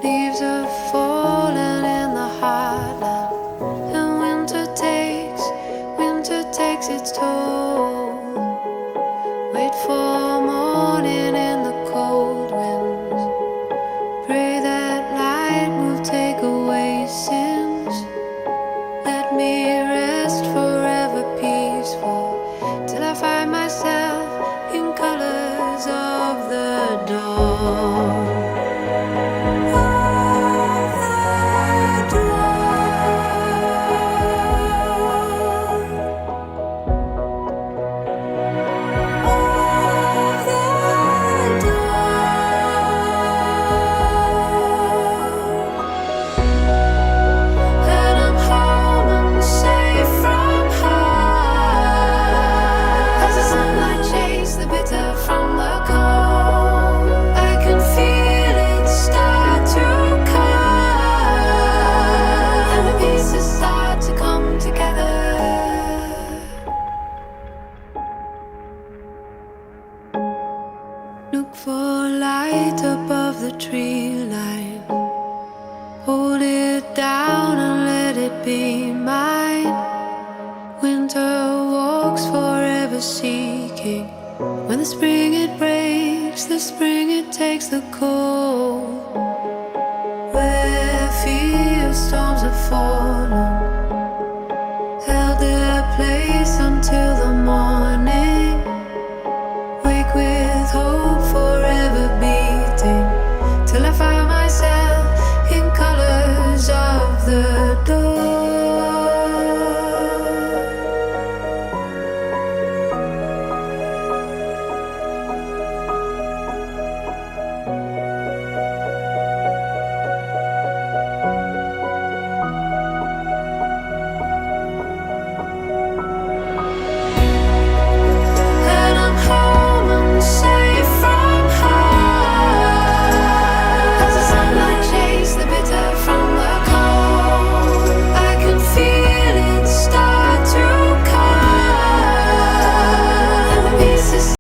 Leaves are falling in the heartland, and winter takes its toll. Wait for morning in the cold winds. Pray that light will take away sins. Let me rest forever peaceful, till I find myself in colors of the dawn. Look for light above the tree line. Hold it down and let it be mine. Winter walks forever seeking. When the spring it breaks, the spring it takes the cold.